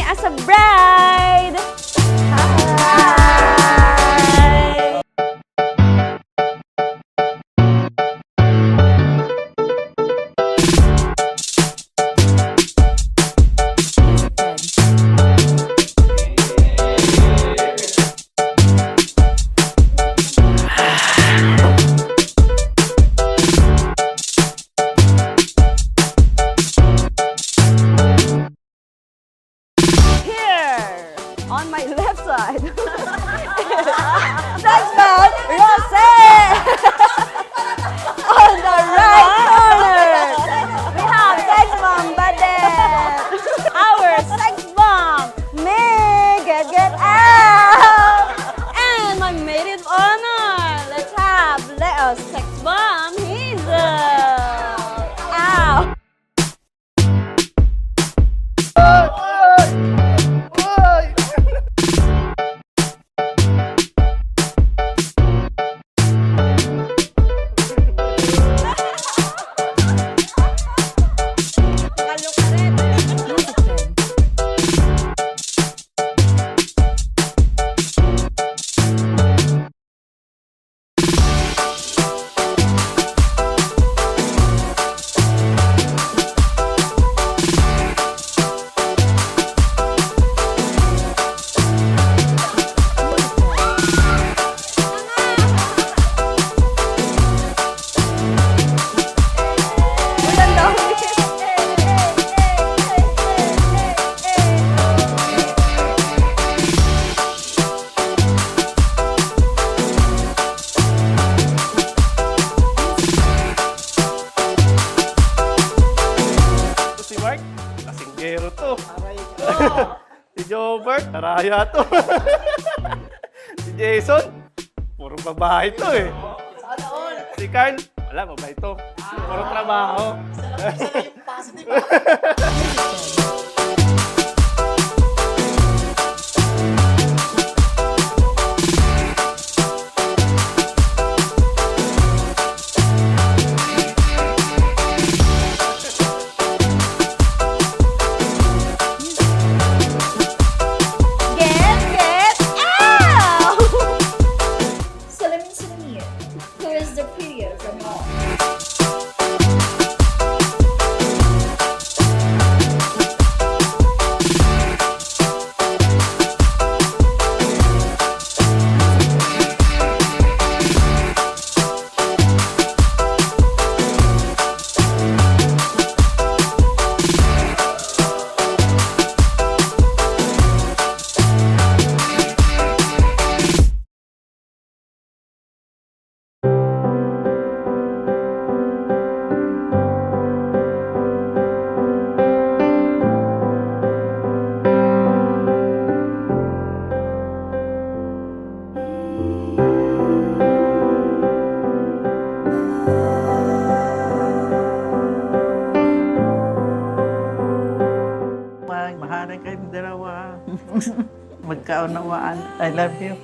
me as a bride! Hi! On my left side, that's about Rose! On the right corner, we have Sex Bomb Badet! Our Sex Bomb, Meg, get out! And my maid of honor, let's have Leo Sex Bomb Hazel! Ow! Kasinggero to. Si Jobert, naraya to. Si Jason, puro babae to eh. Si Carl, wala, babae to. Puro trabaho. Who is the prettiest of all? Mahalin kayong dalawa. Magkaunawaan. I love you.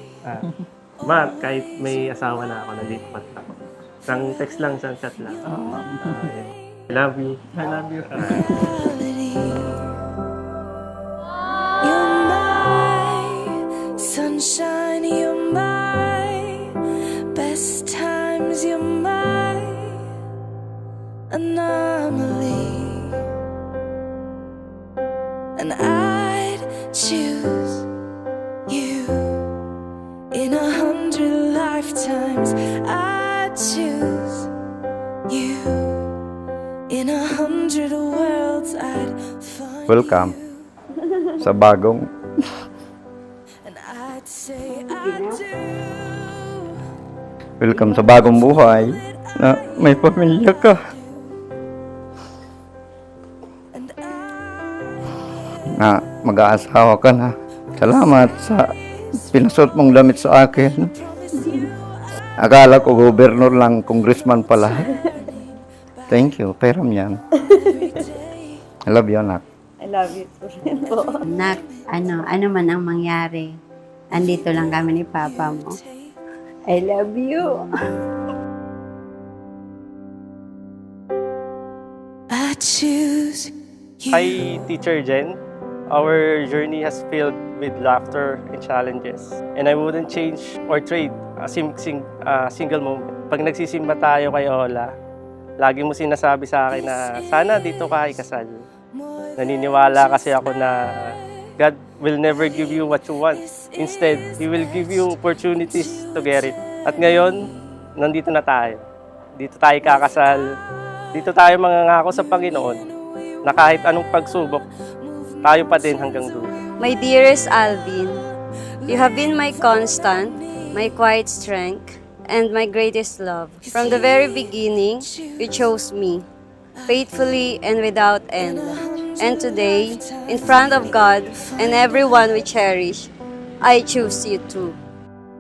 Ma, kahit may asawa na ako, nandito pa rin ako. Isang text lang, isang chat lang. I love you. I love you. You're my sunshine, you're my best times, you're my anomaly. And I'd choose you in 100 lifetimes. I'd choose you in 100 worlds. I'd find Welcome you. sa bagong And I'd say I do. welcome sa bagong buhay na may pamilya ka. And Na mag-aasawa ka na. Salamat sa pinasot mong damit sa akin. Akala ko gobernur lang, congressman pala. Thank you, peram yan. I love you, anak. I love you too po. Anak, ano man ang mangyari, andito lang kami ni Papa mo. I love you. I choose you. Hi, Teacher Jen. Our journey has filled with laughter and challenges. And I wouldn't change or trade a single moment. Pag nagsisimba tayo kay Ola, lagi mo sinasabi sa akin na sana dito ka ikasal. Naniniwala kasi ako na God will never give you what you want. Instead, He will give you opportunities to get it. At ngayon, nandito na tayo. Dito tayo kakasal. Dito tayo mangangako sa Panginoon na kahit anong pagsubok, tayo pa din hanggang dulo. My dearest Alvin, you have been my constant, my quiet strength, and my greatest love. From the very beginning, you chose me, faithfully and without end. And today, in front of God and everyone we cherish, I choose you too.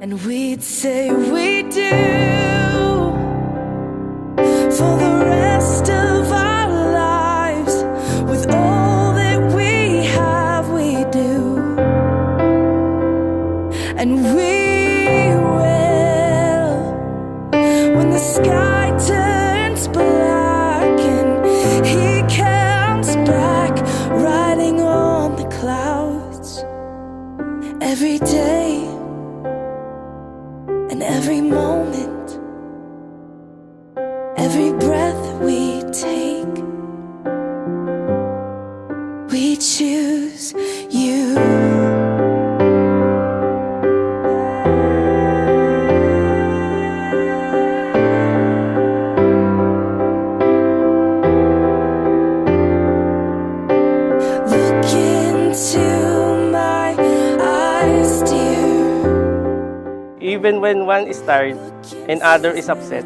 And we'd say we do for the rest of our lives. With all that we have, we do. And we will, when the sky turns black and He comes back riding on the clouds. Every day and every moment, every breath we take, we choose you. Look into my eyes, dear. Even when one is tired and other is upset,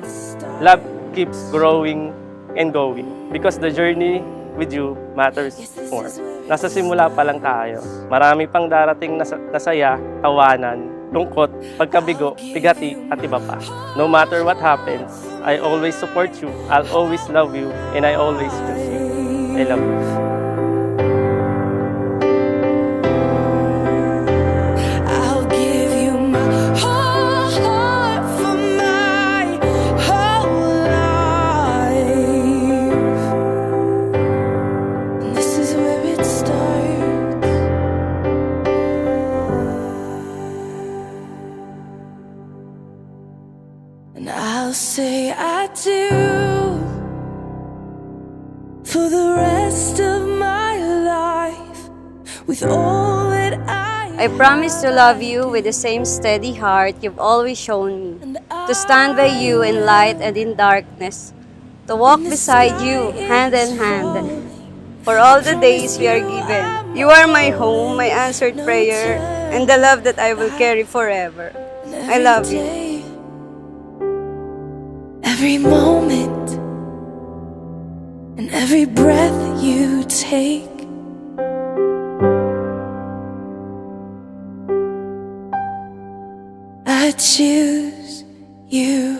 love keeps growing and going because the journey with you matters more. Nasa simula pa lang tayo. Marami pang darating na saya, tawanan, lungkot, pagkabigo, bigati at iba pa. No matter what happens, I always support you, I'll always love you, and I always choose you. I love you. I'll give you my whole heart for my whole life. And this is where it starts. And I'll say I do for the rest of my life with all that I promise to love you with the same steady heart you've always shown me, to stand by you in light and in darkness, to walk beside you hand in hand, for all the days we are given. You are my home, my answered prayer, and the love that I will carry forever. I love you. Every moment and every breath you take, I choose you.